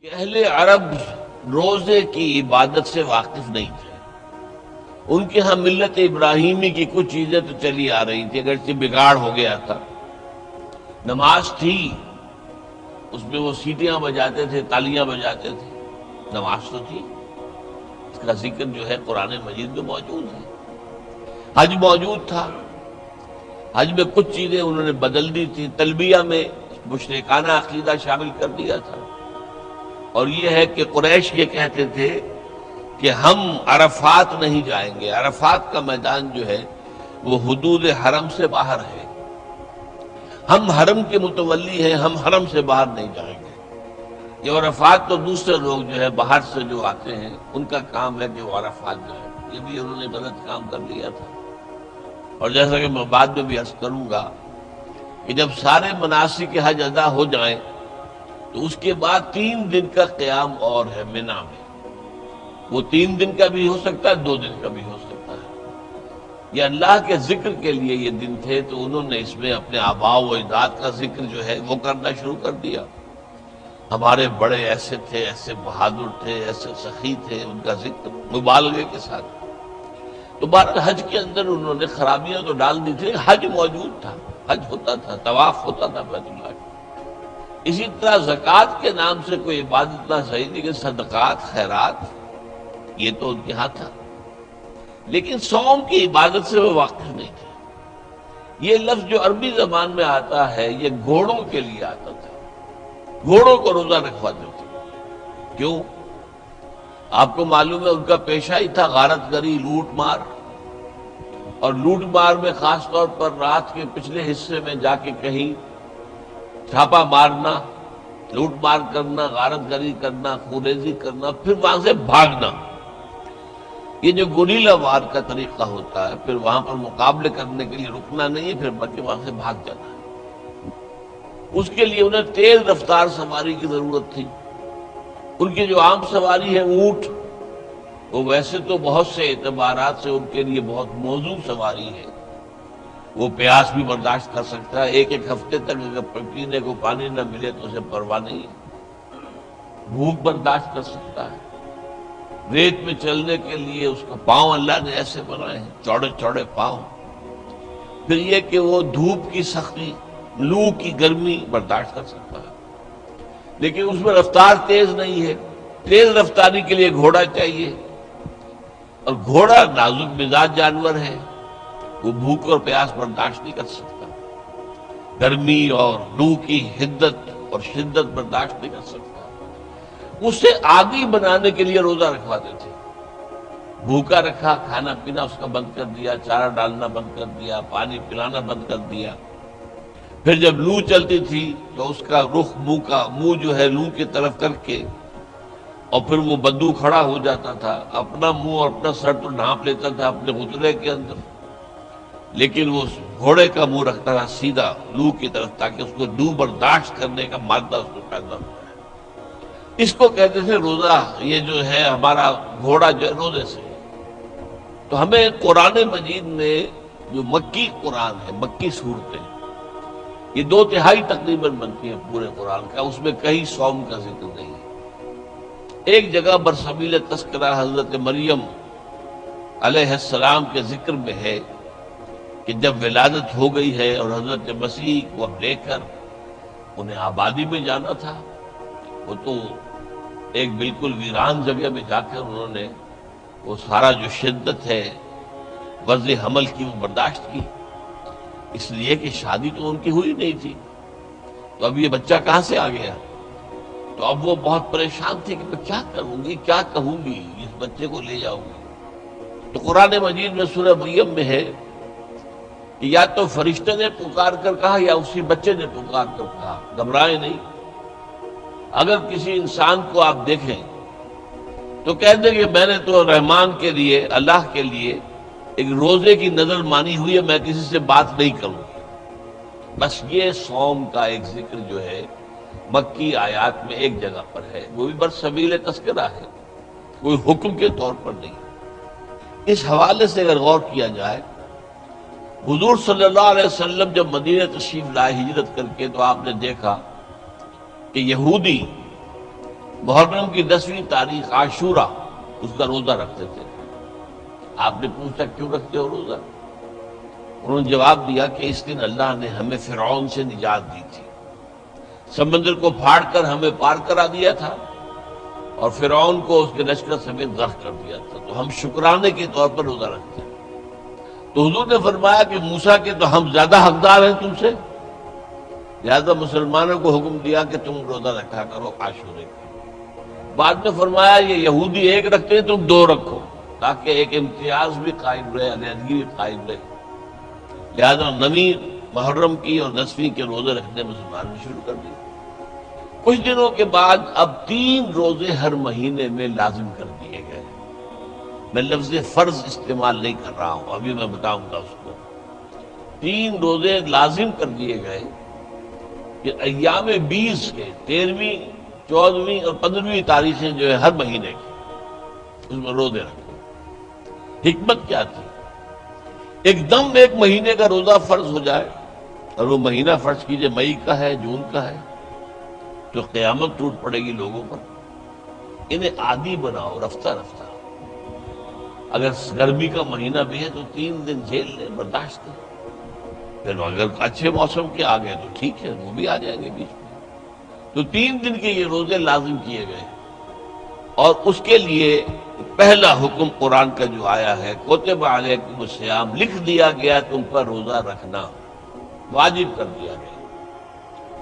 کہ اہل عرب روزے کی عبادت سے واقف نہیں تھے۔ ان کے ہاں ملت ابراہیمی کی کچھ چیزیں تو چلی آ رہی تھی، اگرچہ بگاڑ ہو گیا تھا۔ نماز تھی، اس میں وہ سیٹیاں بجاتے تھے، تالیاں بجاتے تھے، نماز تو تھی، اس کا ذکر جو ہے قرآن مجید میں موجود ہے۔ حج موجود تھا، حج میں کچھ چیزیں انہوں نے بدل دی تھی، تلبیہ میں مشرکانہ عقیدہ شامل کر دیا تھا، اور یہ ہے کہ قریش یہ کہتے تھے کہ ہم عرفات نہیں جائیں گے، عرفات کا میدان جو ہے وہ حدود حرم سے باہر ہے، ہم حرم کے متولی ہیں، ہم حرم سے باہر نہیں جائیں گے۔ یہ عرفات تو دوسرے لوگ جو ہے باہر سے جو آتے ہیں ان کا کام ہے کہ وہ عرفات جائیں، یہ بھی انہوں نے غلط کام کر لیا تھا۔ اور جیسا کہ میں بعد میں بھی عرض کروں گا کہ جب سارے مناسک حج ادا ہو جائیں تو اس کے بعد 3 دن کا قیام اور ہے منا میں، وہ 3 دن کا بھی ہو سکتا ہے، 2 دن کا بھی ہو سکتا ہے۔ یہ اللہ کے ذکر کے لیے یہ دن تھے، تو انہوں نے اس میں اپنے آباء و اجداد کا ذکر جو ہے وہ کرنا شروع کر دیا۔ ہمارے بڑے ایسے تھے، ایسے بہادر تھے، ایسے سخی تھے، ان کا ذکر مبالغے کے ساتھ۔ تو بہرحال حج کے اندر انہوں نے خرابیاں تو ڈال دی تھی، حج موجود تھا، حج ہوتا تھا، طواف ہوتا تھا بیت اللہ کا۔ اسی طرح زکوٰۃ کے نام سے کوئی عبادت نہ صحیح، لیکن صدقات، خیرات، یہ تو ان کے ہاں تھا۔ لیکن صوم کی عبادت سے وہ واقف نہیں تھے۔ یہ لفظ جو عربی زبان میں آتا ہے یہ گھوڑوں کے لیے آتا تھا، گھوڑوں کو روزہ رکھواتے تھے۔ کیوں؟ آپ کو معلوم ہے ان کا پیشہ ہی تھا غارت گری، لوٹ مار، اور لوٹ مار میں خاص طور پر رات کے پچھلے حصے میں جا کے کہیں چھاپا مارنا، لوٹ مار کرنا، غارت گری کرنا، خوریزی کرنا، پھر وہاں سے بھاگنا۔ یہ جو گوریلا وار کا طریقہ ہوتا ہے، پھر وہاں پر مقابلے کرنے کے لیے رکنا نہیں ہے، پھر بلکہ وہاں سے بھاگ جانا ہے۔ اس کے لیے انہیں تیز رفتار سواری کی ضرورت تھی۔ ان کی جو عام سواری ہے اونٹ، وہ ویسے تو بہت سے اعتبارات سے ان کے لیے بہت موزوں سواری ہے، وہ پیاس بھی برداشت کر سکتا ہے، ایک ہفتے تک اگر پینے کو پانی نہ ملے تو اسے پرواہ نہیں ہے، بھوک برداشت کر سکتا ہے۔ ریت میں چلنے کے لیے اس کا پاؤں اللہ نے ایسے بنائے ہیں، چوڑے چوڑے پاؤں۔ پھر یہ کہ وہ دھوپ کی سختی، لو کی گرمی برداشت کر سکتا ہے، لیکن اس میں رفتار تیز نہیں ہے۔ تیز رفتاری کے لیے گھوڑا چاہیے، اور گھوڑا نازک مزاج جانور ہے، وہ بھوک اور پیاس برداشت نہیں کر سکتا، گرمی اور لو کی حدت اور شدت برداشت نہیں کر سکتا۔ اسے عادی بنانے کے لیے روزہ رکھواتے تھے۔ بھوکا رکھا، کھانا پینا اس کا بند کر دیا، چارہ ڈالنا بند کر دیا، پانی پلانا بند کر دیا۔ پھر جب لو چلتی تھی تو اس کا رخ منہ جو ہے لو کی طرف کر کے، اور پھر وہ بدو کھڑا ہو جاتا تھا، اپنا منہ اور اپنا سر تو ڈھانپ لیتا تھا اپنے غترے کے اندر، لیکن وہ گھوڑے کا منہ رکھتا تھا سیدھا لو کی طرف، تاکہ اس کو لو برداشت کرنے کا مادہ اس کو پیدا ہو۔ اس کو کہتے تھے روزہ، یہ جو ہے ہمارا گھوڑا جو ہے روزے سے۔ تو ہمیں قرآن مجید میں جو مکی قرآن ہے، مکی صورتیں، یہ 2/3 تقریباً بنتی ہیں پورے قرآن کا، اس میں کہیں صوم کا ذکر نہیں ہے۔ ایک جگہ برسبیل تذکرہ حضرت مریم علیہ السلام کے ذکر میں ہے کہ جب ولادت ہو گئی ہے اور حضرت مسیح کو اب لے کر انہیں آبادی میں جانا تھا، وہ تو ایک بالکل ویران جگہ میں جا کر انہوں نے وہ سارا جو شدت ہے وضع حمل کی وہ برداشت کی، اس لیے کہ شادی تو ان کی ہوئی نہیں تھی، تو اب یہ بچہ کہاں سے آ گیا؟ تو اب وہ بہت پریشان تھے کہ میں کیا کروں گی، کیا کہوں گی، اس بچے کو لے جاؤں گی۔ تو قرآن مجید میں سورہ مریم میں ہے کہ یا تو فرشتے نے پکار کر کہا یا اسی بچے نے پکار کر کہا، گھبرائیں نہیں۔ اگر کسی انسان کو آپ دیکھیں تو کہہ دیں کہ میں نے تو رحمان کے لیے، اللہ کے لیے ایک روزے کی نظر مانی ہوئی ہے، میں کسی سے بات نہیں کروں۔ بس یہ صوم کا ایک ذکر جو ہے مکی آیات میں ایک جگہ پر ہے، وہ بھی برسبیل تذکرہ ہے، کوئی حکم کے طور پر نہیں۔ اس حوالے سے اگر غور کیا جائے، حضور صلی اللہ علیہ وسلم جب مدینہ تشریف لائے ہجرت کر کے، تو آپ نے دیکھا کہ یہودی محرم کی 10ویں تاریخ عاشورہ اس کا روزہ رکھتے تھے۔ آپ نے پوچھا کیوں رکھتے ہو روزہ؟ انہوں نے جواب دیا کہ اس دن اللہ نے ہمیں فرعون سے نجات دی تھی، سمندر کو پھاڑ کر ہمیں پار کرا دیا تھا اور فرعون کو اس کے لشکر سمیت غرق کر دیا تھا، تو ہم شکرانے کے طور پر روزہ رکھتے ہیں۔ تو حضور نے فرمایا کہ موسیٰ کے تو ہم زیادہ حقدار ہیں تم سے، لہذا مسلمانوں کو حکم دیا کہ تم روزہ رکھا کرو عاشورے کا۔ بعد میں فرمایا یہ یہودی ایک رکھتے ہیں تم 2 رکھو، تاکہ ایک امتیاز بھی قائم رہے، علیحدگی بھی قائم رہے۔ لہذا 9ویں محرم کی اور 10ویں کے روزے رکھنے مسلمان نے شروع کر دیے۔ کچھ دنوں کے بعد اب 3 روزے ہر مہینے میں لازم کر دیے گئے۔ میں لفظ فرض استعمال نہیں کر رہا ہوں، ابھی میں بتاؤں گا اس کو۔ 3 روزے لازم کر دیے گئے کہ ایام 20 کے 13ویں 14ویں اور 15ویں تاریخیں جو ہے ہر مہینے کی، اس میں روزے رکھو۔ حکمت کیا تھی؟ ایک دم ایک مہینے کا روزہ فرض ہو جائے، اور وہ مہینہ فرض کیجئے مئی کا ہے، جون کا ہے، تو قیامت ٹوٹ پڑے گی لوگوں پر۔ انہیں عادی بناؤ رفتہ رفتہ۔ اگر گرمی کا مہینہ بھی ہے تو 3 دن جھیل لیں، برداشت کریں، پھر اگر اچھے موسم کے آ گئے تو ٹھیک ہے، وہ بھی آ جائیں گے بیچ میں۔ تو 3 دن کے یہ روزے لازم کیے گئے، اور اس کے لیے پہلا حکم قرآن کا جو آیا ہے کتب علیکم الصیام، لکھ دیا گیا تم پر روزہ رکھنا، واجب کر دیا گیا۔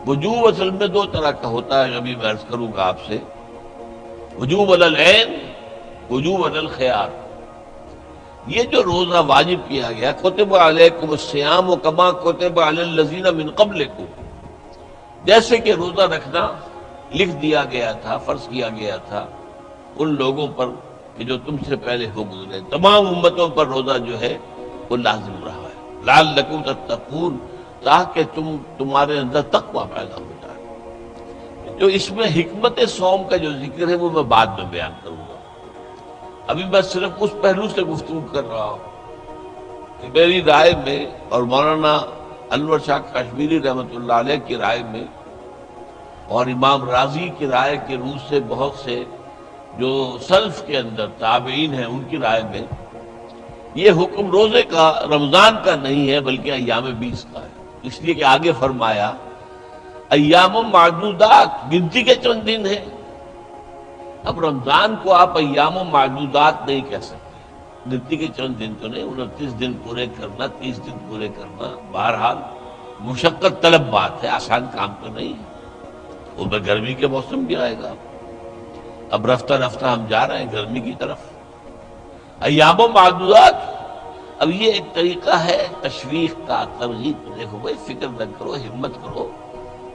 وجوب اصل میں 2 طرح کا ہوتا ہے، ابھی میں عرض کروں گا آپ سے۔ وجوب علی العین، وجوب علی الخیار۔ یہ جو روزہ واجب کیا گیا کتب علیکم الصیام کما کتب علی الذین من قبلکم، جیسے کہ روزہ رکھنا لکھ دیا گیا تھا، فرض کیا گیا تھا ان لوگوں پر کہ جو تم سے پہلے ہو گزرے، تمام امتوں پر روزہ جو ہے وہ لازم رہا ہے، لعلکم تتقون، تاکہ تمہارے اندر تقویٰ پیدا ہو جائے۔ جو اس میں حکمت صوم کا جو ذکر ہے وہ میں بعد میں بیان کروں گا، ابھی میں صرف اس پہلو سے گفتگو کر رہا ہوں کہ میری رائے میں اور مولانا انور شاہ کشمیری رحمۃ اللہ علیہ کی رائے میں اور امام راضی کی رائے کے روح سے بہت سے جو سلف کے اندر تابعین ہیں ان کی رائے میں یہ حکم روزے کا رمضان کا نہیں ہے بلکہ ایام 20 کا ہے، اس لیے کہ آگے فرمایا ایام معدودات، گنتی کے چند دن ہیں۔ اب رمضان کو آپ ایام معدودات نہیں کہہ سکتے، گنتی کے چند دن تو نہیں، 29 دن پورے کرنا، 30 دن پورے کرنا، بہرحال مشقت طلب بات ہے، آسان کام تو نہیں ہے۔ وہ میں گرمی کے موسم بھی آئے گا، اب رفتہ رفتہ ہم جا رہے ہیں گرمی کی طرف۔ ایام و معدودات، اب یہ ایک طریقہ ہے تشویق کا، ترغیب۔ دیکھو بھائی فکر نہ کرو، ہمت کرو،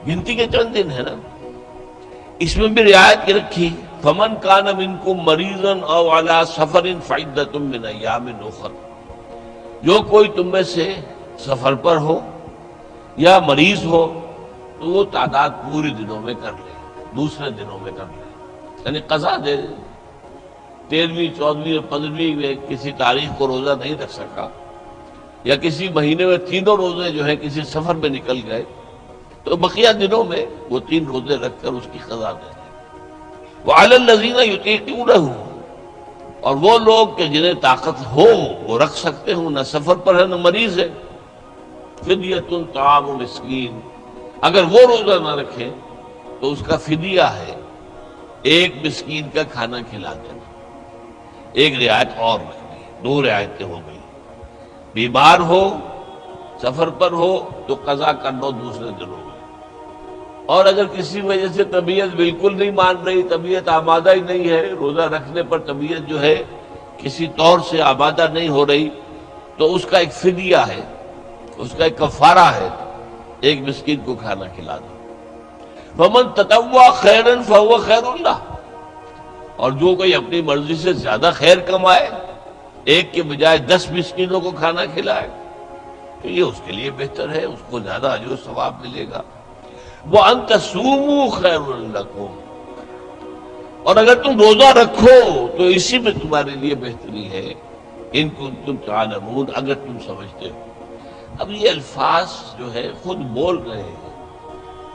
گنتی کے چند دن ہے نا۔ اس میں بھی رعایت کی رکھی، فمن کان منکم مریضا او علی سفر فعدۃ من ایام اخر، جو کوئی تم میں سے سفر پر ہو یا مریض ہو تو وہ تعداد پورے دنوں میں کر لے، دوسرے دنوں میں کر لے، یعنی قضا دے دے۔ 13ویں 14ویں اور 15ویں میں کسی تاریخ کو روزہ نہیں رکھ سکا، یا کسی مہینے میں 3 روزے جو ہیں کسی سفر میں نکل گئے، تو بقیہ دنوں میں وہ 3 روزے رکھ کر اس کی قضا دے دیں۔ وعلی الذین یطیقونہ، اور وہ لوگ کہ جنہیں طاقت ہو وہ رکھ سکتے ہوں، نہ سفر پر ہے نہ مریض ہے، فدیۃ طعام مسکین، اگر وہ روزہ نہ رکھے تو اس کا فدیہ ہے 1 مسکین کا کھانا کھلا دینا۔ ایک رعایت اور رہ گئی، 2 رعایتیں ہو گئی، بیمار ہو سفر پر ہو تو قضا کر لو دوسرے دنوں میں، اور اگر کسی وجہ سے طبیعت بالکل نہیں مان رہی، طبیعت آمادہ ہی نہیں ہے، روزہ رکھنے پر طبیعت جو ہے کسی طور سے آمادہ نہیں ہو رہی، تو اس کا ایک فدیہ ہے، اس کا ایک کفارہ ہے، 1 مسکین کو کھانا کھلا دو۔ فمن تطوع خیرا فهو خیر اللہ، اور جو کوئی اپنی مرضی سے زیادہ خیر کمائے، 1 کے بجائے 10 مسکینوں کو کھانا کھلائے، تو یہ اس کے لیے بہتر ہے، اس کو زیادہ اجر و ثواب ملے گا۔ وَأَن تَصُومُوا خَيْرٌ لَكُمْ، اور اگر تم روزہ رکھو تو اسی میں تمہارے لیے بہتری ہے، ان کنتم تعلمون، اگر تم سمجھتے ہو۔ اب یہ الفاظ جو ہے خود بول رہے ہیں،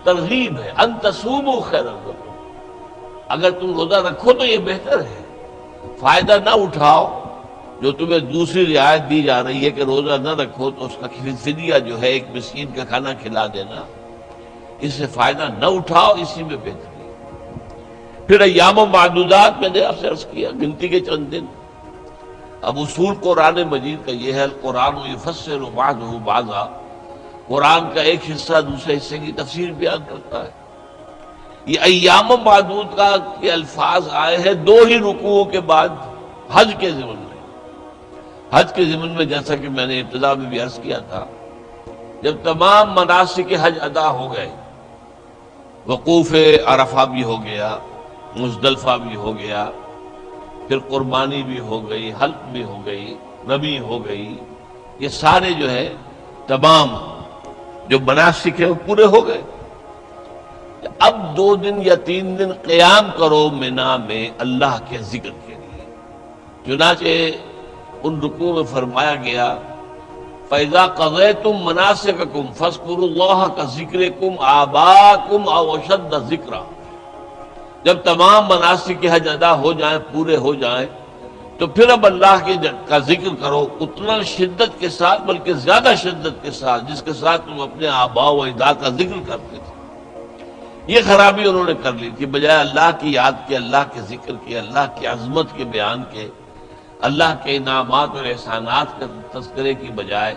ترغیب ہے، ان تصوموا خیر لکم، اگر تم روزہ رکھو تو یہ بہتر ہے، فائدہ نہ اٹھاؤ جو تمہیں دوسری رعایت دی جا رہی ہے کہ روزہ نہ رکھو تو اس کا فدیہ جو ہے ایک مسکین کا کھانا کھلا دینا، اس سے فائدہ نہ اٹھاؤ، اسی میں بہتری ہے۔ پھر ایام و معدودات میں نے آپ سے عرض کیا، گنتی کے چند دن۔ اب اصول قرآن مجید کا یہ ہے، القرآن یفسر بعضہ بعضا، قرآن کا ایک حصہ دوسرے حصے کی تفسیر بیان کرتا ہے۔ یہ ایام و معدود کا کے الفاظ آئے ہیں دو ہی رکوعوں کے بعد حج کے ضمن میں۔ حج کے ضمن میں جیسا کہ میں نے ابتدا میں بھی عرض کیا تھا، جب تمام مناسک حج ادا ہو گئے، وقوف عرفہ بھی ہو گیا، مزدلفہ بھی ہو گیا، پھر قربانی بھی ہو گئی، حلق بھی ہو گئی، رمی ہو گئی، یہ سارے جو ہے تمام جو مناسک ہیں وہ پورے ہو گئے۔ اب 2 دن یا 3 دن قیام کرو منا میں اللہ کے ذکر کے لیے۔ چنانچہ ان رکوع میں فرمایا گیا، فَإِذَا قَضَيْتُم مَّنَاسِكَكُمْ فَاذْكُرُوا اللَّهَ كَذِكْرِكُمْ آبَاءَكُمْ أَوْ أَشَدَّ ذِكْرًا۔ جب تمام مناسک کے حج ادا ہو جائیں، پورے ہو جائیں، تو پھر اب اللہ کا ذکر کرو اتنا شدت کے ساتھ، بلکہ زیادہ شدت کے ساتھ جس کے ساتھ تم اپنے آباء و اجداد کا ذکر کرتے تھے۔ یہ خرابی انہوں نے کر لی تھی، بجائے اللہ کی یاد کے، اللہ کے ذکر کے، اللہ کی عظمت کے بیان کے، اللہ کے انعامات اور احسانات کے تذکرے کی بجائے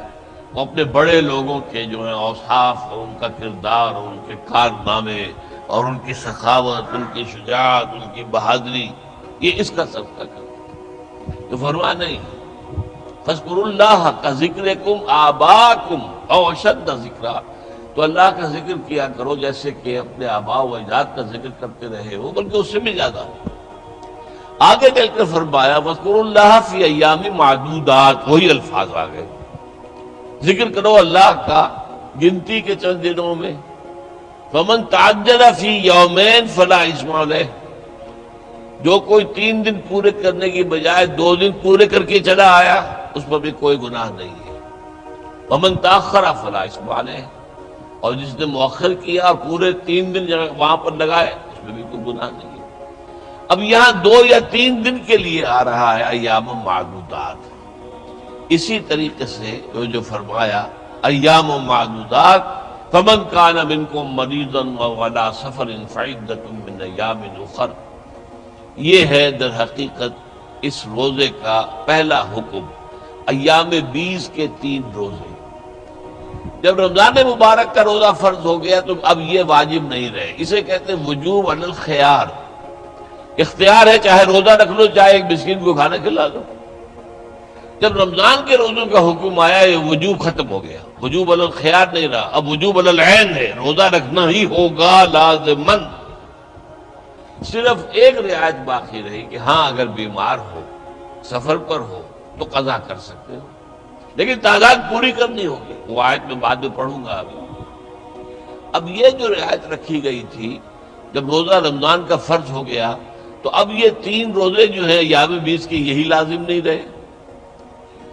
وہ اپنے بڑے لوگوں کے جو ہیں اوصاف اور ان کا کردار اور ان کے کارنامے اور ان کی سخاوت، ان کی شجاعت، ان کی بہادری، یہ اس کا صدقہ کرو۔ تو فرمایا نہیں، فاذکروا اللہ کذکرکم آباءکم او اشد ذکرا، تو اللہ کا ذکر کیا کرو جیسے کہ اپنے آباء و اجداد کا ذکر کرتے رہے ہو، بلکہ اس سے بھی زیادہ۔ آگے چل کر فرمایا وَاذْكُرُوا اللَّهَ فِي أَيَّامٍ مَّعْدُودَاتٍ، وہی الفاظ آ گئے، ذکر کرو اللہ کا گنتی کے چند دنوں میں۔ فَمَن تَعَجَّلَ فِي يَوْمَيْنِ فَلَا إِثْمَ عَلَيْهِ، جو کوئی 3 دن پورے کرنے کی بجائے 2 دن پورے کر کے چلا آیا، اس پر بھی کوئی گناہ نہیں ہے۔ وَمَن تَأَخَّرَ فَلَا إِثْمَ عَلَيْهِ، اور جس نے مؤخر کیا اور پورے 3 دن وہاں پر لگائے، اس میں بھی کوئی گناہ نہیں ہے۔ اب یہاں 2 یا 3 دن کے لیے آ رہا ہے ایام معدودات، اسی طریقے سے جو فرمایا ایام معدودات، فمن کان منکم مریضا او علی سفر فعدۃ من ایام اخر، یہ ہے در حقیقت اس روزے کا پہلا حکم، ایام 20 کے 3 روزے۔ جب رمضان مبارک کا روزہ فرض ہو گیا تو اب یہ واجب نہیں رہے، اسے کہتے ہیں وجوب علی الخیار، اختیار ہے، چاہے روزہ رکھ لو، چاہے ایک مسکین کو کھانا کھلا دو۔ جب رمضان کے روزوں کا حکم آیا، یہ وجوب ختم ہو گیا، وجوب علی الخیار نہیں رہا، اب وجوب علی العین ہے، روزہ رکھنا ہی ہوگا لازماً۔ صرف ایک رعایت باقی رہی کہ ہاں اگر بیمار ہو، سفر پر ہو تو قضا کر سکتے ہو، لیکن تعداد پوری کرنی ہوگی، وہ آیت میں بعد میں پڑھوں گا ابھی۔ اب یہ جو رعایت رکھی گئی تھی، جب روزہ رمضان کا فرض ہو گیا تو اب یہ 3 روزے جو ہیں ایام 20 کے یہی لازم نہیں رہے،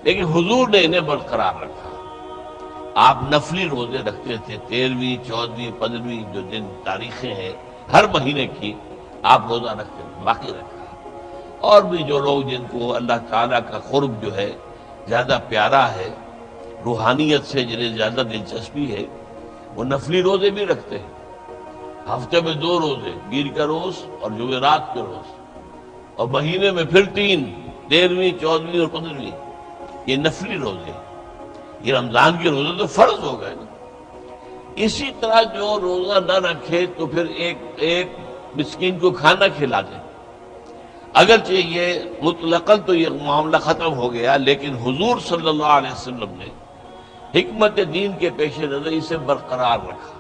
لیکن حضور نے انہیں برقرار رکھا۔ آپ نفلی روزے رکھتے تھے، 13ویں، 14ویں، 15ویں جو دن تاریخیں ہیں ہر مہینے کی، آپ روزہ رکھتے تھے، باقی رکھا۔ اور بھی جو لوگ جن کو اللہ تعالیٰ کا قرب جو ہے زیادہ پیارا ہے، روحانیت سے جنہیں زیادہ دلچسپی ہے، وہ نفلی روزے بھی رکھتے ہیں، ہفتے میں 2 روزے، پیر کا روز اور جمعرات کے روز، اور مہینے میں پھر 3، 13ویں، 14ویں اور 15ویں، یہ نفلی روزے۔ یہ رمضان کے روزے تو فرض ہو گئے نا۔ اسی طرح جو روزہ نہ رکھے تو پھر ایک مسکین کو کھانا کھلا دے، اگرچہ یہ مطلقاً تو یہ معاملہ ختم ہو گیا، لیکن حضور صلی اللہ علیہ وسلم نے حکمت دین کے پیش نظر اسے برقرار رکھا۔